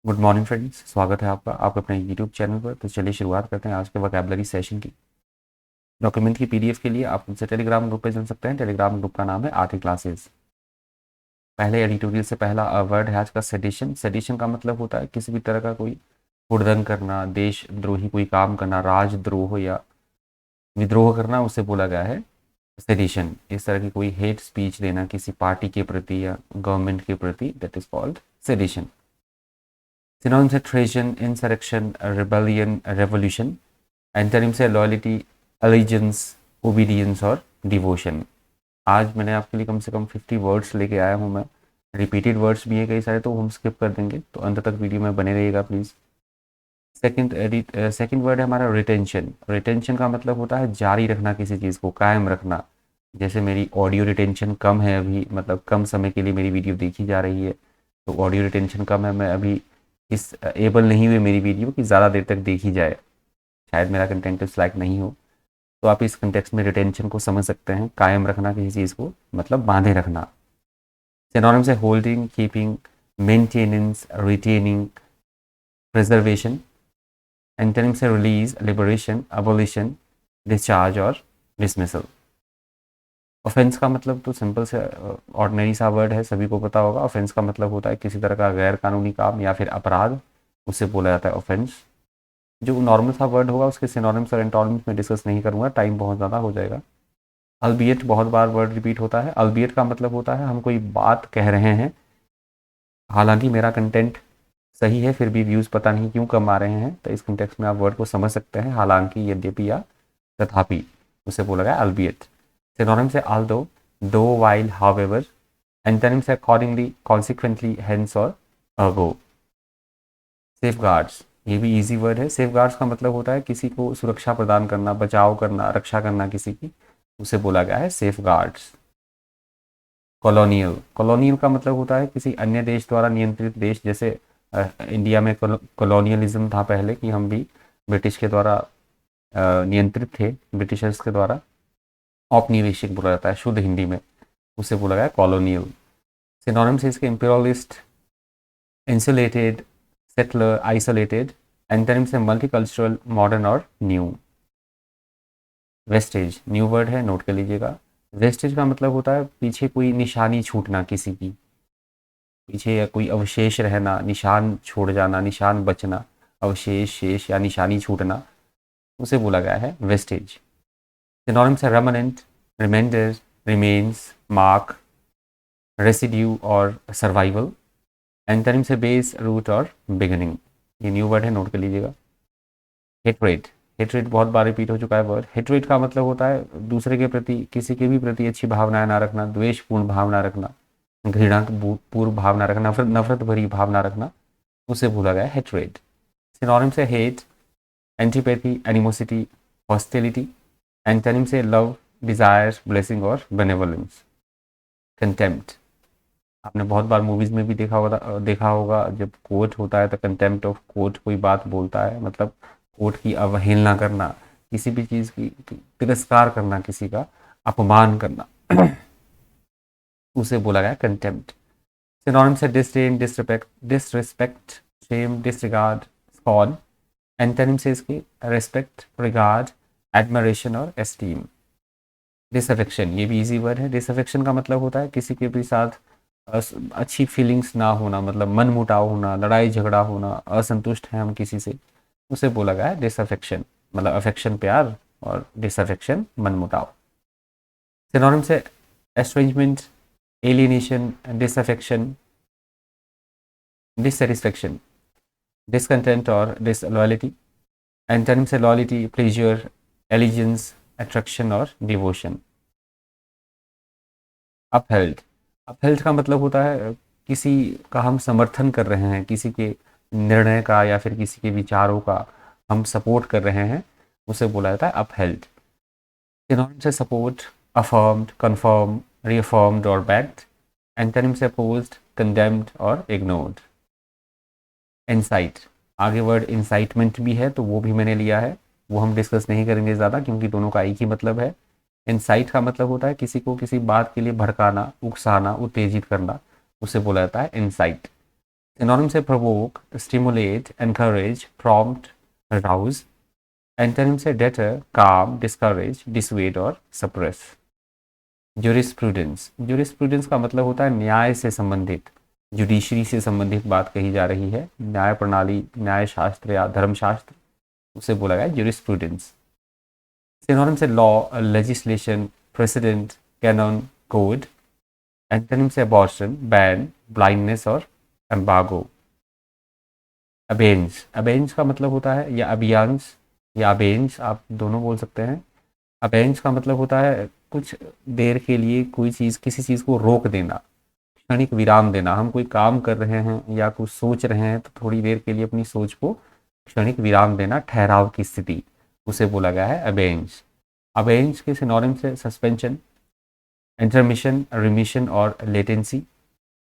Good morning friends, स्वागत है आपका आपके अपने यूट्यूब चैनल पर। तो चलिए शुरुआत करते हैं आज के वोकैबुलरी सेशन की। डॉक्यूमेंट की पीडीएफ के लिए आप मुझसे टेलीग्राम ग्रुप पे जुड़ सकते हैं। टेलीग्राम ग्रुप का नाम है आरटी क्लासेस। पहले एडिटोरियल से पहला वर्ड है आज का सेडिशन। सेडिशन का मतलब होता है किसी भी तरह का कोई हुड़दंग करना, देशद्रोही कोई काम करना, राजद्रोह या विद्रोह करना, उसे बोला गया है सेडिशन। इस तरह की कोई हेट स्पीच देना किसी पार्टी के प्रति या गवर्नमेंट के प्रति, that is called sedition. Synonyms है treason, insurrection, rebellion, revolution. Antonyms है लॉयल्टी, अलिजेंस, ओबीडियंस और डिवोशन। आज मैंने आपके लिए कम से कम 50 वर्ड्स लेके आया हूँ मैं। रिपीटेड वर्ड्स भी हैं कई सारे, तो हम स्किप कर देंगे, तो अंत तक वीडियो में बने रहिएगा प्लीज़। सेकंड वर्ड है हमारा रिटेंशन। रिटेंशन का मतलब होता है जारी रखना, किसी चीज़ को कायम रखना। जैसे मेरी ऑडियो रिटेंशन कम है अभी, मतलब कम समय के लिए मेरी वीडियो देखी जा रही है, तो ऑडियो रिटेंशन कम है। मैं अभी इस एबल नहीं हुई मेरी वीडियो कि ज़्यादा देर तक देखी जाए, शायद मेरा कंटेंट इस लायक नहीं हो। तो आप इस कंटेक्स्ट में रिटेंशन को समझ सकते हैं, कायम रखना किसी चीज़ को, मतलब बांधे रखना। सिनोनिम्स है holding, keeping, maintenance, retaining, preservation. Antonyms है रिलीज, लिबरेशन, अबोलिशन, डिस्चार्ज और डिसमिसल। ऑफेंस का मतलब तो सिंपल से ऑर्डिनरी सा वर्ड है, सभी को पता होगा। ऑफेंस का मतलब होता है किसी तरह का गैर कानूनी काम या फिर अपराध, उसे बोला जाता है ऑफेंस। जो नॉर्मल सा वर्ड होगा उसके सिनोनिम्स और एंटोनिम्स में डिस्कस नहीं करूंगा, टाइम बहुत ज़्यादा हो जाएगा। अल्बियट, बहुत बार वर्ड रिपीट होता है। अल्बियट का मतलब होता है हम कोई बात कह रहे हैं, हालांकि मेरा कंटेंट सही है फिर भी व्यूज़ पता नहीं क्यों कम आ रहे हैं। तो इस कंटेक्स्ट में आप वर्ड को समझ सकते हैं, हालांकि, यद्यपि या तथापि, उसे बोला गया अल्बियट। सिनोनिम्स है आल्दो, दो, वाइल, हाउएवर। एंटोनिम्स है अकॉर्डिंगली, कॉन्सिक्वेंटली, हेंस और अगो। सेफगार्ड्स, ये भी इजी वर्ड है। सेफगार्ड्स का मतलब होता है किसी को सुरक्षा प्रदान करना, बचाव करना, रक्षा करना किसी की, उसे बोला गया है सेफगार्ड्स। कॉलोनियल, कॉलोनियल का मतलब होता है किसी अन्य देश द्वारा नियंत्रित देश। जैसे इंडिया में कॉलोनियलिज्म था पहले, कि हम भी ब्रिटिश के द्वारा नियंत्रित थे, ब्रिटिशर्स के द्वारा। औपनिवेशिक बोला जाता है शुद्ध हिंदी में, उसे बोला गया कॉलोनियल। सिनोनिम्स है इसके imperialist, insulated, settler, isolated. Antonyms है मल्टीकल्चरल, मॉडर्न और न्यू। वेस्टेज, न्यू वर्ड है, नोट कर लीजिएगा। वेस्टेज का मतलब होता है पीछे कोई निशानी छूटना किसी की, पीछे या कोई अवशेष रहना, निशान छोड़ जाना, निशान बचना, अवशेष, शेष या निशानी छूटना, उसे बोला गया है वेस्टेज। सिनोनिम्स है remnant, reminder, remains, mark, residue और सर्वाइवल। एंटोनिम्स है बेस, रूट और बिगिनिंग। ये न्यू वर्ड है, नोट कर लीजिएगा। हेट्रेट, हेट्रेट बहुत बार रिपीट हो चुका है वर्ड। हेट्रेट का मतलब होता है दूसरे के प्रति, किसी के भी प्रति अच्छी भावनाएं ना रखना, द्वेषपूर्ण भावना रखना, घृणा पूर्व भावना रखना, फिर नफरत भरी भावना रखना, उसे बोला गया हेट्रेट। सिनोनिम से hate, antipathy, animosity, hostility. Antonym से लव, डिजायर, ब्लेसिंग और बेनेवोलेंस। कंटेम्प्ट, आपने बहुत बार मूवीज में भी देखा होगा जब कोर्ट होता है तो कंटेम्प्ट ऑफ कोर्ट, कोई बात बोलता है, मतलब कोर्ट की अवहेलना करना, किसी भी चीज़ की तिरस्कार करना, किसी का अपमान करना, उसे बोला गया कंटेम्प्ट। सिनोनिम्स है disdain, disrespect, disrespect, shame, disregard, scorn. Antonyms है इसके रिस्पेक्ट, रिगार्ड, एडमिरेशन और एस्टीम। डिसअफेक्शन, ये भी इजी वर्ड है। डिसअफेक्शन का मतलब होता है किसी के भी साथ अच्छी फीलिंग्स ना होना, मतलब मन मुटाव होना, लड़ाई झगड़ा होना, असंतुष्ट हैं हम किसी से, उसे बोला गया है डिसअफेक्शन। मतलब अफेक्शन प्यार और डिसअफेक्शन मन मुटाव। सिनोनिम्स है एस्ट्रेंजमेंट, एलियनेशन, डिसअफेक्शन, डिससेटिस्फेक्शन, डिसकंटेंट और डिसलॉयलिटी। एंटोनिम्स है लॉयल्टी, प्लेजर, एलिजेंस, अट्रैक्शन और डिवोशन। अपहेल्ड, अपहेल्ड का मतलब होता है किसी का हम समर्थन कर रहे हैं, किसी के निर्णय का या फिर किसी के विचारों का हम सपोर्ट कर रहे हैं, उसे बोला जाता है अपहेल्ड। सिनोनिम से सपोर्ट, अफर्म्ड, कन्फर्म, रिअफर्म्ड और बैक्ड। एंटोनिम से अपोज्ड, कंडेम्ड और इग्नोर्ड। इंसाइट, आगे वर्ड इंसाइटमेंट भी है तो वो भी मैंने लिया है, वो हम डिस्कस नहीं करेंगे ज़्यादा क्योंकि दोनों का एक ही मतलब है। इंसाइट का मतलब होता है किसी को किसी बात के लिए भड़काना, उकसाना, उत्तेजित करना, उसे बोला जाता है इंसाइट। सिनोनिम से provoke, stimulate, encourage, prompt, Rouse. Antonym से डेटर, काम, डिस्करेज, डिसवेड और सप्रेस। ज्यूरिस्प्रूडेंस, ज्यूरिस्प्रूडेंस का मतलब होता है न्याय से संबंधित, जुडिशरी से संबंधित बात कही जा रही है, न्याय प्रणाली, न्याय शास्त्र या धर्मशास्त्र, उसे बोला गया ज्यूरिस्प्रूडेंस। सिनोनिम से law, legislation, precedent, canon, code. Antonym से अबॉर्शन, बैन, ब्लाइंडनेस और एम्बागो। अबेंस, अबेंस का मतलब होता है या अबियांस या अबेंस, आप दोनों बोल सकते हैं। अबेंस का मतलब होता है कुछ देर के लिए कोई चीज़, किसी चीज़ को रोक देना, क्षणिक विराम देना। हम कोई काम कर रहे हैं या कुछ सोच रहे हैं तो थोड़ी देर के लिए अपनी सोच को क्षणिक विराम देना, ठहराव की स्थिति, उसे बोला गया है अबेंस। अबेंस के सिनोनिम से सस्पेंशन, इंटरमिशन, रिमिशन और लेटेंसी।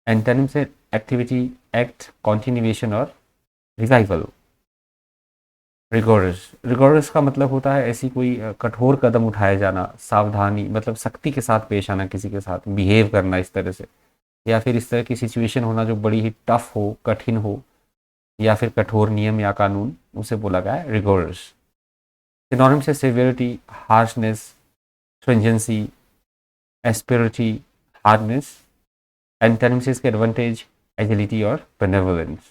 एंटोनिम से एक्टिविटी, एक्ट, कॉन्टिन्यूएशन और रिवाइवल। रिगोरस, रिगोरस का मतलब होता है ऐसी कोई कठोर कदम उठाया जाना, सावधानी, मतलब सख्ती के साथ पेश आना, किसी के साथ बिहेव करना इस तरह से, या फिर इस तरह की सिचुएशन होना जो बड़ी ही टफ हो, कठिन हो, या फिर कठोर नियम या कानून, उसे बोला गया है रिगोरस। सिनोनिम से severity, harshness, stringency, asperity, hardness. Antonym से इसके एडवांटेज, एजिलिटी और बेनेवोलेंस।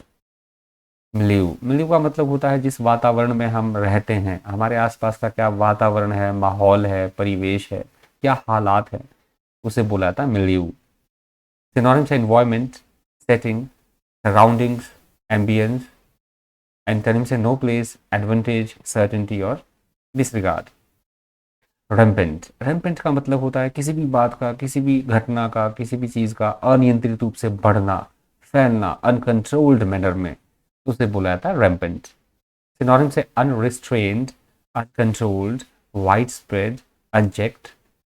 मिलियू, मिलियू का मतलब होता है जिस वातावरण में हम रहते हैं, हमारे आसपास का क्या वातावरण है, माहौल है, परिवेश है, क्या हालात है, उसे बोला जाता है मिलियू। सिनोनिम से environment, setting, surroundings, ambience. Antonym से नो प्लेस, एडवांटेज, सर्टेनिटी और डिसरिगार्ड। रैम्पेंट, रैम्पेंट का मतलब होता है किसी भी बात का, किसी भी घटना का, किसी भी चीज़ का अनियंत्रित रूप से बढ़ना, फैलना, अनकंट्रोल्ड मैनर में, उसे बोला जाता है रैम्पेंट। सिनोनिम से unrestrained, uncontrolled, widespread, unchecked.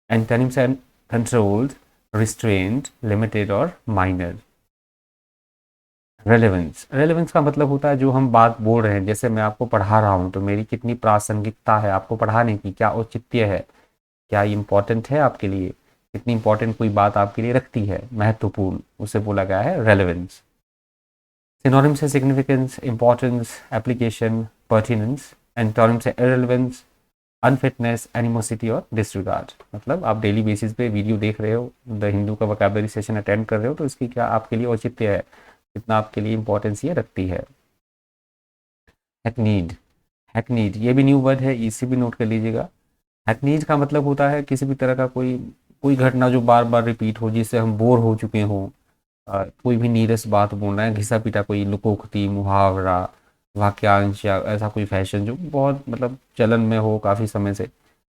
Antonym से कंट्रोल्ड, रिस्ट्रेन्ड, लिमिटेड और माइनर। रेलेवेंस, रेलेवेंस का मतलब होता है जो हम बात बोल रहे हैं, जैसे मैं आपको पढ़ा रहा हूँ तो मेरी कितनी प्रासंगिकता है आपको पढ़ाने की, क्या औचित्य है, क्या इम्पोर्टेंट है आपके लिए, कितनी इम्पोर्टेंट कोई बात आपके लिए रखती है, महत्वपूर्ण, उसे बोला गया है रेलेवेंस। सिनोनिम से सिग्निफिकेंस, इंपॉर्टेंस, एप्लीकेशन, पर्टिनेंस। एंटोनिम से इररिलेवेंस, अनफिटनेस, एनिमोसिटी और डिसरिगार्ड। मतलब आप डेली बेसिस पे वीडियो देख रहे हो, द हिंदू का वोकैबुलरी सेशन अटेंड कर रहे हो, तो इसकी क्या आपके लिए औचित्य है, कितना आपके लिए इंपॉर्टेंस ये रखती है। हैकनीड, हैकनीड ये भी न्यू वर्ड है, इसे भी नोट कर लीजिएगा। हैकनीड का मतलब होता है किसी भी तरह का कोई कोई घटना जो बार बार रिपीट हो, जिससे हम बोर हो चुके हों, कोई भी नीरस बात बोलना है, घिसा पिटा कोई लोकोक्ति, मुहावरा, वाक्यांश या ऐसा कोई फैशन जो बहुत मतलब चलन में हो काफ़ी समय से,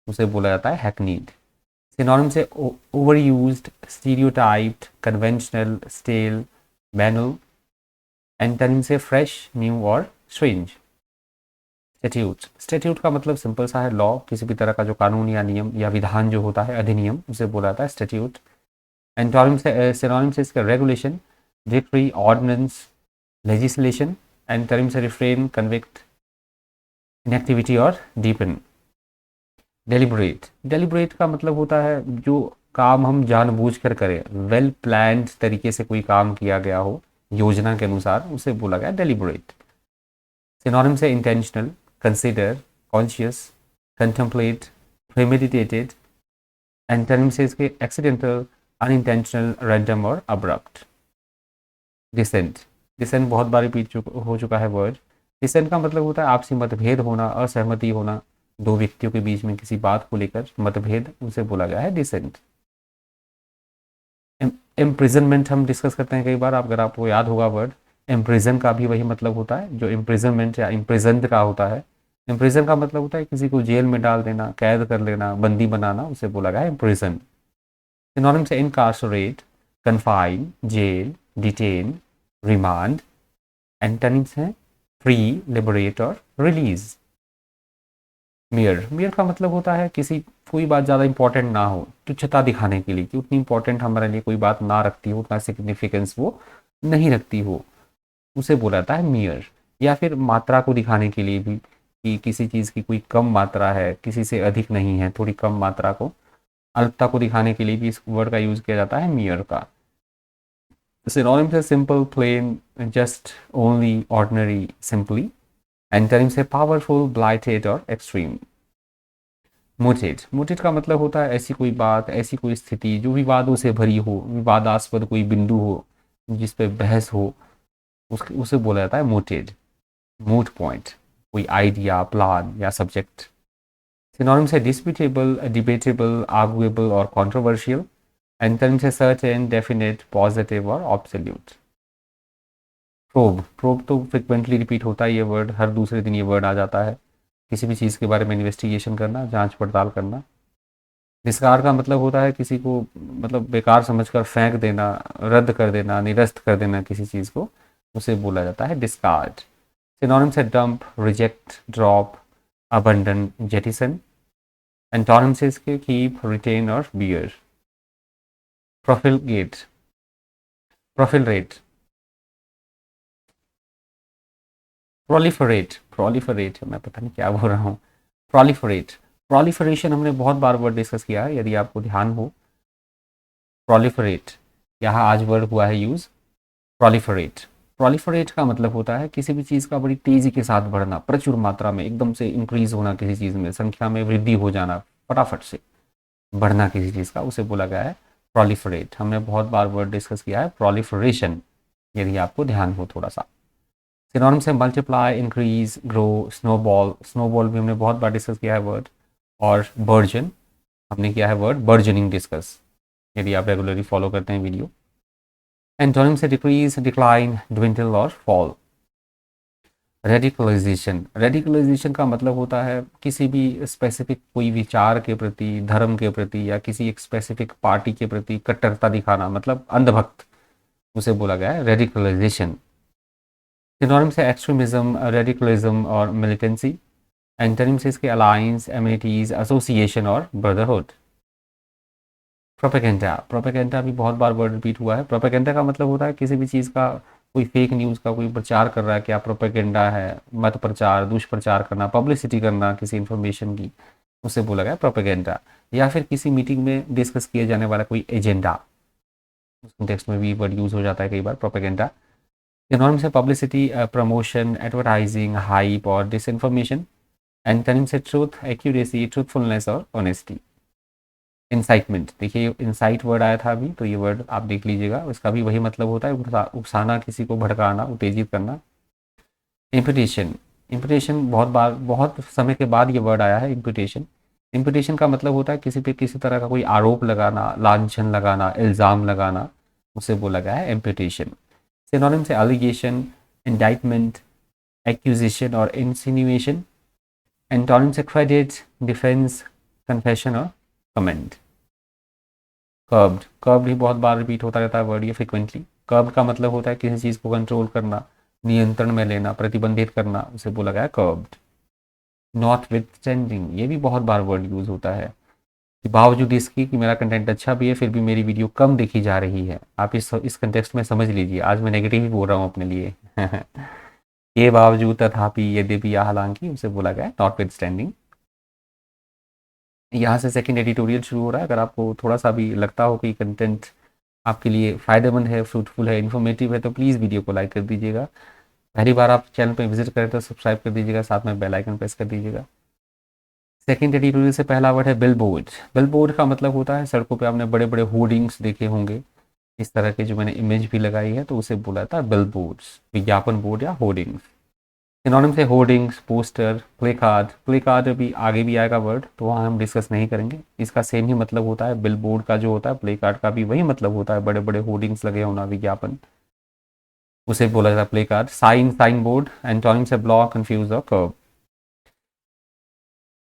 उसे बोला जाता है हैकनीड। सिनोनिम से over used, stereotyped, conventional, stale, banal. Antonym से फ्रेश, न्यू और स्ट्रेंज। स्टेट्यूट, स्टेट्यूट का मतलब सिंपल सा है लॉ, किसी भी तरह का जो कानून या नियम या विधान जो होता है, अधिनियम, उसे बोला जाता है स्टेट्यूट। एंटोनिम से सिनोनिम से इसका regulation, decree, ordinance, legislation. Antonym से रिफ्रेन, कन्विक्ट, इनएक्टिविटी और डीपन। डेलिबरेट, डेलिबरेट का मतलब होता है जो काम हम जानबूझकर करें, वेल प्लान्ड तरीके से कोई काम किया गया हो योजना के अनुसार, उसे बोला गया डेलिबरेट। सिनोनिम से intentional, consider, conscious, contemplate, premeditated. Antonym से इसके एक्सीडेंटल, अनइंटेंशनल, रैंडम और अब्रप्ट। डिसेंट, डिसेंट बहुत बार रिपीट हो चुका है वर्ड। डिसेंट का मतलब होता है आपसी मतभेद होना, असहमति होना, दो व्यक्तियों के बीच में किसी बात को लेकर मतभेद, उसे बोला गया है डिसेंट। इम्प्रिजनमेंट हम डिस्कस करते हैं कई बार, अगर आपको याद होगा वर्ड, इम्प्रिजन का भी वही मतलब होता है जो इम्प्रिजनमेंट या इम्प्रिजन का होता है। इम्प्रिजन का मतलब होता है किसी को जेल में डाल देना, कैद कर लेना, बंदी बनाना, उसे बोला गया है इम्प्रिजन। सिनोनिम से incarcerate, confine, jail, detain, remand. Antonyms हैं फ्री, लिबरेट और रिलीज। मेयर, मेयर का मतलब होता है किसी कोई बात ज़्यादा इंपॉर्टेंट ना हो, तुच्छता दिखाने के लिए कि उतनी इंपॉर्टेंट हमारे लिए कोई बात ना रखती हो, उतना सिग्निफिकेंस वो नहीं रखती हो, उसे बोला जाता है मेयर। या फिर मात्रा को दिखाने के लिए भी कि किसी चीज़ की कोई कम मात्रा है, किसी से अधिक नहीं है, थोड़ी कम मात्रा को, अल्पता को दिखाने के लिए भी इस वर्ड का यूज़ किया जाता है मेयर का। सिनोनिम से simple, plain, just, only, ordinary, simply. Antonym से पावरफुल, ब्लाइटेड और एक्सट्रीम। मोटेड, मोटेड का मतलब होता है ऐसी कोई बात, ऐसी कोई स्थिति जो विवादों से भरी हो, विवादास्पद कोई बिंदु हो, जिस पे बहस हो, उसके उसे बोला जाता है मोटेड। मूट पॉइंट, कोई आइडिया, प्लान या सब्जेक्ट। सिनोनिम से डिस्प्यूटेबल, डिबेटेबल, आर्गुएबल और कंट्रोवर्शियल। एंटोनिम से सर्टेन, डेफिनेट, पॉजिटिव और ऑब्सोल्यूट। प्रोब, प्रोब तो फ्रिक्वेंटली रिपीट होता है ये वर्ड, हर दूसरे दिन ये वर्ड आ जाता है। किसी भी चीज़ के बारे में इन्वेस्टिगेशन करना, जांच पड़ताल करना। डिस्कार्ड का मतलब होता है किसी को मतलब बेकार समझकर फेंक देना, रद्द कर देना, निरस्त कर देना किसी चीज़ को, उसे बोला जाता है डिस्कार्ड। सिनोनिम से dump, reject, drop, abandon, jettison. Antonym से इसके कीप, रिटेन और bear. Profligate, proliferate, proliferate, proliferate, मैं पता नहीं क्या बोल रहा हूँ। प्रोलिफरेट, प्रोलिफरेशन हमने बहुत बार वर्ड डिस्कस किया है, यदि आपको ध्यान हो। प्रोलिफरेट, यहाँ आज वर्ड हुआ है यूज, प्रोलिफरेट। प्रोलिफरेट का मतलब होता है किसी भी चीज़ का बड़ी तेज़ी के साथ बढ़ना, प्रचुर मात्रा में एकदम से इंक्रीज होना, किसी चीज़ में संख्या में वृद्धि हो जाना, फटाफट से बढ़ना किसी चीज़ का, उसे बोला गया है प्रोलिफरेट। हमने बहुत बार वर्ड डिस्कस किया है प्रोलिफरेशन, यदि आपको ध्यान हो थोड़ा सा। सिनोनिम से multiply, increase, grow, snowball, snowball भी हमने बहुत बार डिस्कस किया है वर्ड। और बर्जन, हमने किया है वर्ड बर्जनिंग डिस्कस, यदि आप रेगुलरली फॉलो करते हैं वीडियो। एंटोनिम से डिक्रीज, डिक्लाइन, ड्विंटल और फॉल। रेडिकलाइजेशन, रेडिकलाइजेशन का मतलब होता है किसी भी स्पेसिफिक कोई विचार के प्रति, धर्म के प्रति या किसी एक स्पेसिफिक पार्टी के प्रति कट्टरता दिखाना, मतलब अंधभक्त, उसे बोला गया है रेडिकलाइजेशन। सिनोनिम से एक्सट्रीमिज्म, रेडिकलिज्म और मिलिटेंसी। एंटोनिम से इसके अलायंस, एमिनिटीज, एसोसिएशन और ब्रदरहुड। प्रोपेगेंडा, प्रोपेगेंडा भी बहुत बार वर्ड रिपीट हुआ है। प्रोपेगेंडा का मतलब होता है किसी भी चीज़ का, कोई फेक न्यूज़ का कोई प्रचार कर रहा है, क्या प्रोपेगेंडा है, मत प्रचार, दुष्प्रचार करना, पब्लिसिटी करना किसी इन्फॉर्मेशन की, उसे बोला गया प्रोपेगेंडा। या फिर किसी मीटिंग में डिस्कस किया जाने वाला कोई एजेंडा, उस कॉन्टेक्स्ट में भी वर्ड यूज़ हो जाता है कई बार प्रोपेगेंडा। सिनोनिम से पब्लिसिटी, प्रमोशन, एडवर्टाइजिंग, हाइप और डिसइंफॉर्मेशन। एंटोनिम से ट्रूथ, एक्यूरेसी, ट्रूथफुलनेस और ऑनेस्टी। इंसाइटमेंट, देखिए इंसाइट वर्ड आया था अभी, तो ये वर्ड आप देख लीजिएगा, उसका भी वही मतलब होता है, उकसाना, किसी को भड़काना, उत्तेजित करना। इम्पिटेशन, इम्पिटेशन बहुत बार, बहुत समय के बाद ये वर्ड आया है इम्पिटेशन। इम्पिटेशन का मतलब होता है किसी पे किसी तरह का कोई आरोप लगाना, लांछन लगाना, इल्ज़ाम लगाना, उसे बोला गया है इम्पिटेशन। सिनोनिम से एलिगेशन, इंडाइटमेंट, एक्यूजिशन और इंसिनुएशन। एंटोनिम से क्रेडिट, डिफेंस, कन्फेशन और कमेंट। कर्ब्ड, कर्ब्ड भी बहुत बार रिपीट होता रहता है वर्ड ये फ्रिक्वेंटली। कर्ब्ड का मतलब होता है किसी चीज़ को कंट्रोल करना, नियंत्रण में लेना, प्रतिबंधित करना, उसे बोला गया कर्ब्ड। नॉट विथ स्टैंडिंग, ये भी बहुत बार वर्ड यूज़ होता है कि बावजूद इसकी कि मेरा कंटेंट अच्छा भी है, फिर भी मेरी वीडियो कम देखी जा रही है। आप इस कंटेक्स्ट में समझ लीजिए, आज मैं नेगेटिव ही बोल रहा हूँ अपने लिए ये बावजूद, तथापि, यद्यपि या हालांकि, उसे बोला गया नॉट विथ स्टैंडिंग। यहाँ से सेकंड एडिटोरियल शुरू हो रहा है। अगर आपको थोड़ा सा भी लगता हो कि कंटेंट आपके लिए फ़ायदेमंद है, फ्रूटफुल है, इन्फॉर्मेटिव है, तो प्लीज़ वीडियो को लाइक कर दीजिएगा। पहली बार आप चैनल पे विजिट करें तो सब्सक्राइब कर दीजिएगा, साथ में बेल आइकन प्रेस कर दीजिएगा। सेकंड एडिटोरियल से पहला वर्ड है बिल बोर्ड। बिल बोर्ड का मतलब होता है सड़कों पे आपने बड़े बड़े होर्डिंग्स देखे होंगे, इस तरह के जो मैंने इमेज भी लगाई है, तो उसे बोला था बिल बोर्ड्स, विज्ञापन बोर्ड या होर्डिंग्स। सिनोनिम से hoardings, poster, play card. Play card अभी आगे भी आएगा वर्ड, तो वहाँ हम डिस्कस नहीं करेंगे। इसका सेम ही मतलब होता है, बिल बोर्ड का जो होता है, प्ले कार्ड का भी वही मतलब होता है, बड़े बड़े होर्डिंग्स लगे होना, विज्ञापन, उसे बोला जाता है placard. Sign, sign board. Antonym से ब्लॉक, कंफ्यूज और कर्व।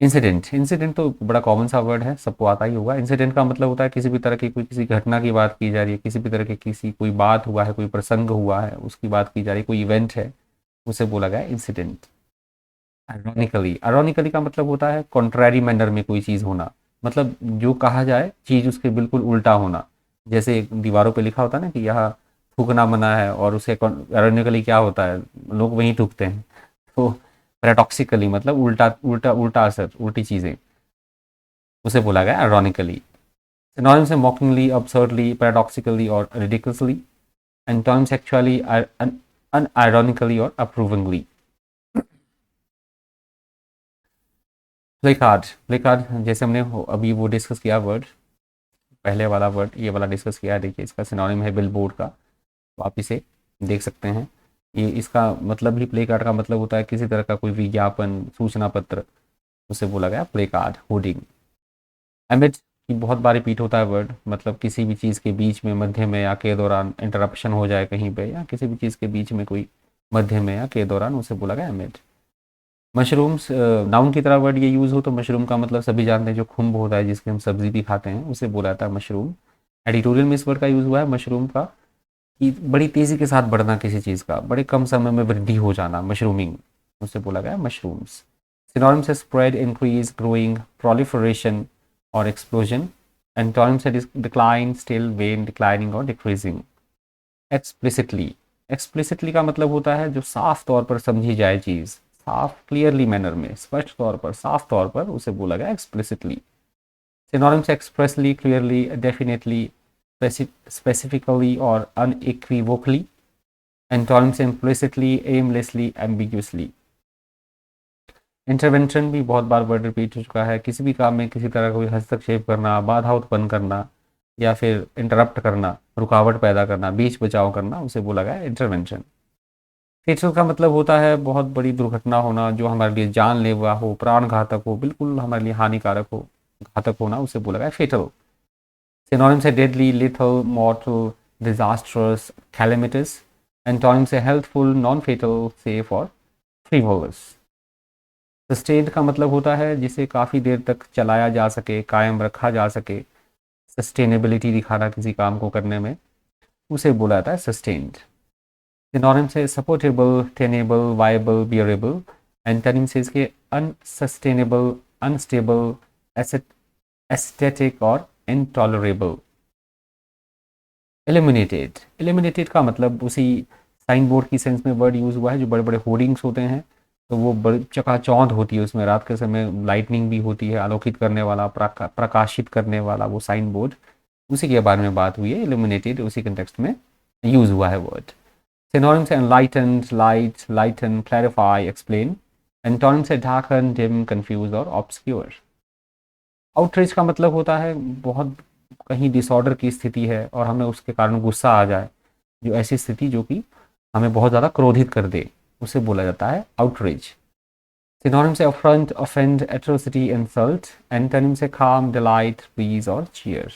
इंसिडेंट, इंसिडेंट तो बड़ा कॉमन सा वर्ड है, सबको आता ही होगा। इंसिडेंट का मतलब होता है किसी भी तरह की कोई किसी घटना की बात की जा रही है, किसी भी तरह की किसी कोई बात हुआ है, कोई प्रसंग हुआ है, उसकी बात की जा रही है, कोई इवेंट है, उसे बोला गया इंसिडेंट। आयरॉनिकली, आयरॉनिकली का मतलब होता है कॉन्ट्रैरी मैनर में कोई चीज़ होना, मतलब जो कहा जाए चीज़ उसके बिल्कुल उल्टा होना। जैसे दीवारों पे लिखा होता है ना कि यहाँ थूकना मना है, और उसे आयरॉनिकली क्या होता है, लोग वहीं थूकते हैं। तो पैराडॉक्सिकली मतलब उल्टा उल्टा उल्टा असर, उल्टी चीज़ें, उसे बोला गया आयरॉनिकली। सिनोनिम से मॉकिंगली, अब्सर्डली, पैराडॉक्सिकली और रिडिकुलसली। एंटोनिम्स एक्चुअली अनआयरॉनिकली और अप्रूविंगली। प्लेकार्ड, प्लेकार्ड जैसे हमने अभी वो डिस्कस किया वर्ड, पहले वाला वर्ड ये वाला डिस्कस किया है, देखिए इसका सिनोनिम है बिलबोर्ड का, तो आप इसे देख सकते हैं। ये इसका मतलब ही, प्ले कार्ड का मतलब होता है किसी तरह का कोई विज्ञापन, सूचना पत्र, उसे बोला गया प्ले कार्ड, होर्डिंग। एमिड की बहुत बार रिपीट होता है वर्ड, मतलब किसी भी चीज़ के बीच में, मध्य में या के दौरान इंटरप्शन हो जाए कहीं पे, या किसी भी चीज़ के बीच में कोई मध्य में या के दौरान, उसे बोला गया एमिड। मशरूम्स, नाउन की तरह वर्ड ये यूज़ हो तो मशरूम का मतलब सभी जानते हैं जो खुम्ब होता है जिसकी हम सब्जी भी खाते हैं, उसे बोला जाता है मशरूम। एडिटोरियल में इस वर्ड का यूज़ हुआ है मशरूम का, कि बड़ी तेज़ी के साथ बढ़ना किसी चीज़ का, बड़े कम समय में वृद्धि हो जाना, मशरूमिंग, उसे बोला गया मशरूम्स। सिनोनिम से स्प्रेड, इंक्रीज, ग्रोइंग, प्रोलिफरेशन और एक्सप्लोजन। एंटोनिम से डिक्लाइन, स्टिल, वेन, डिक्लाइनिंग और डिक्रीजिंग। एक्सप्लिसिटली, एक्सप्लिसिटली का मतलब होता है जो साफ तौर पर समझी जाए चीज़, साफ, क्लियरली मैनर में, स्पष्ट तौर पर, साफ तौर पर, उसे बोला गया एक्सप्लिसिटली। सिनोनिम से expressly, clearly, definitely, specifically or unequivocally. Antonyms implicitly, aimlessly, ambiguously. Intervention भी बहुत बार वर्ड रिपीट हो चुका है, किसी भी काम में किसी तरह का कोई हस्तक्षेप करना, बाधा उत्पन्न करना, या फिर इंटरप्ट करना, रुकावट पैदा करना, बीच बचाव करना, उसे बोला गया इंटरवेंशन। फेटल का मतलब होता है बहुत बड़ी दुर्घटना होना, जो हमारे लिए जानलेवा हो, प्राण घातक हो, बिल्कुल हमारे लिए हानिकारक हो, घातक होना, उसे बोला गया फेटल। सिनोनिम से deadly, lethal, mortal, disastrous, calamitous. Antonym से हेल्थफुल, नॉन फेटल, सेफ और फ्रीवोलस। सस्टेन्ड का मतलब होता है जिसे काफ़ी देर तक चलाया जा सके, कायम रखा जा सके, सस्टेनेबिलिटी दिखाना किसी काम को करने में, उसे बोला जाता है सस्टेन्ड। सिनोनिम से supportable, tenable, viable, bearable. Antonym से इसके अनसस्टेनेबल, अनस्टेबल, एस्थेटिक और इनटॉलरेबल। एलिमिनेटेड, एलिमिनेटेड का मतलब उसी साइन बोर्ड की सेंस में वर्ड यूज़ हुआ है, जो बड़े बड़े होर्डिंग्स होते हैं, तो वो बड़ी चकाचौंध होती है, उसमें रात के समय लाइटनिंग भी होती है, आलोकित करने वाला, प्रकाशित करने वाला वो साइन बोर्ड, उसी के बारे में बात हुई है, एलिमिनेटेड उसी कंटेक्स्ट में यूज़ हुआ है वर्ड। सिनोनिम से एनलाइटन्ड, लाइट, लाइटन, क्लैरिफाई, एक्सप्लेन। एंटोनिम से डार्कन, डिम, कंफ्यूज और ऑब्सक्योर। आउटरीच का मतलब होता है बहुत कहीं डिसऑर्डर की स्थिति है और हमें उसके कारण गुस्सा आ जाए, जो ऐसी स्थिति जो कि हमें बहुत ज़्यादा क्रोधित कर दे, उसे बोला जाता है आउटरीच। सिनोनिम से affront, offend, atrocity, insult. Antonym से काम, डिलाइट, प्लीज और चीयर।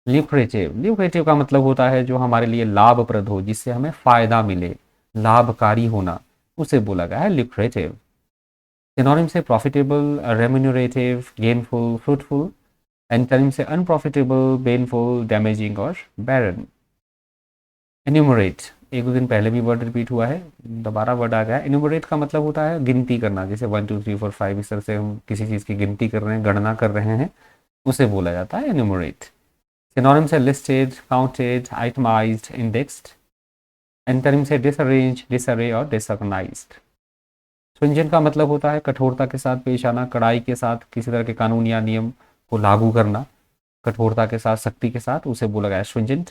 ल्यूक्रेटिव, ल्यूक्रेटिव का मतलब होता है जो हमारे लिए लाभप्रद हो, जिससे हमें फायदा मिले, लाभकारी होना, उसे बोला गया है ल्यूक्रेटिव। सिनोनिम से profitable, remunerative, gainful, fruitful. Antonym से अनप्रॉफिटेबल, पेनफुल, डैमेजिंग और बैरन। एन्यूमरेट, एक दो दिन पहले भी वर्ड रिपीट हुआ है, दोबारा वर्ड आ गया है। एन्यूमरेट का मतलब होता है गिनती करना, जैसे 1 2 3 4 5 इस तरह से हम किसी चीज़ की गिनती कर रहे हैं, गणना कर रहे हैं, उसे बोला जाता है एन्यूमरेट। सिनोनिम से listed, counted, itemised, indexed. Antonym से डिसअरेंज, डिसअरे और डिसऑर्गेनाइज्ड। स्ट्रिंजेंट का मतलब होता है कठोरता के साथ पेश आना, कड़ाई के साथ किसी तरह के कानून या नियम को लागू करना, कठोरता के साथ, सख्ती के साथ, उसे बोला गया स्ट्रिंजेंट।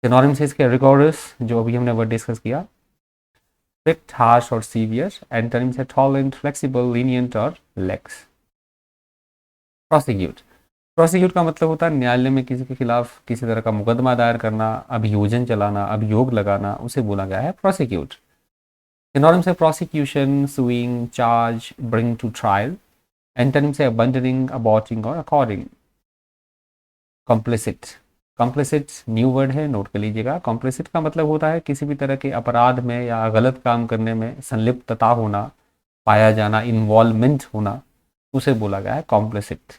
सिनोनिम से इसके रिगोरस, जो अभी हमने वर्ड डिस्कस किया, स्ट्रिक्ट, हार्श और सीवियर। एंटोनिम से टॉलरेंट, फ्लेक्सिबल, लीनियंट और लेक्स। प्रोसिक्यूट, प्रोसिक्यूट का मतलब होता है न्यायालय में किसी के खिलाफ किसी तरह का मुकदमा दायर करना, अभियोजन चलाना, अभियोग लगाना, उसे बोला गया है प्रोसिक्यूट। सिनोनिम से prosecution, suing, charge, bring to trial. Antonym से अबंडनिंग, अबॉर्टिंग और according. Complicit, complicit new word है, नोट कर लीजिएगा। कॉम्प्लिसिट का मतलब होता है किसी भी तरह के अपराध में या गलत काम करने में संलिप्तता होना, पाया जाना, इन्वॉल्वमेंट होना, उसे बोला गया है कॉम्प्लिसिट।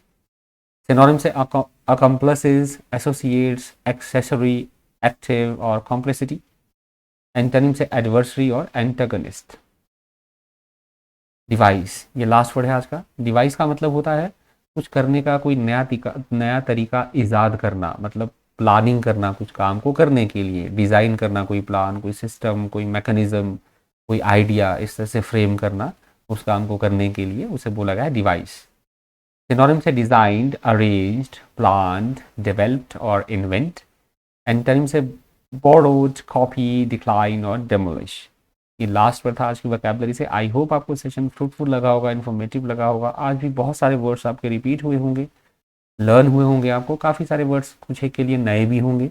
सिनोनिम से अकम्प्लिसेस, एसोसिएट्स, एक्सेसरी, एक्टिव और कॉम्प्लिसिटी। एंटोनिम से एडवर्सरी और एंटागनिस्ट। डिवाइस, ये लास्ट वर्ड है आज का। डिवाइस का मतलब होता है कुछ करने का कोई नया तरीका ईजाद करना, मतलब प्लानिंग करना, कुछ काम को करने के लिए डिज़ाइन करना, कोई प्लान, कोई सिस्टम, कोई मैकेनिज्म, कोई आइडिया, इस तरह से फ्रेम करना उस काम को करने के लिए, उसे बोला गया है डिवाइस। सिनोनिम से डिज़ाइंड, अरेंज्ड, प्लान्ड, डेवलप्ड और इन्वेंट। एंटोनिम से बोरोड, कॉपी, डिक्लाइन और डेमोलिश। ये लास्ट वर्ड था आज की वोकैबुलरी से। आई होप आपको सेशन फ्रूटफुल लगा होगा, इन्फॉर्मेटिव लगा होगा। आज भी बहुत सारे वर्ड्स आपके रिपीट हुए होंगे, लर्न हुए होंगे, आपको काफ़ी सारे वर्ड्स कुछ एक के लिए नए भी होंगे।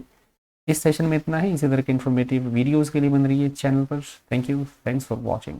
इस सेशन में इतना ही। इसी तरह के इन्फॉर्मेटिव वीडियोज़ के लिए बन रही है चैनल पर। Thank you, thanks for watching.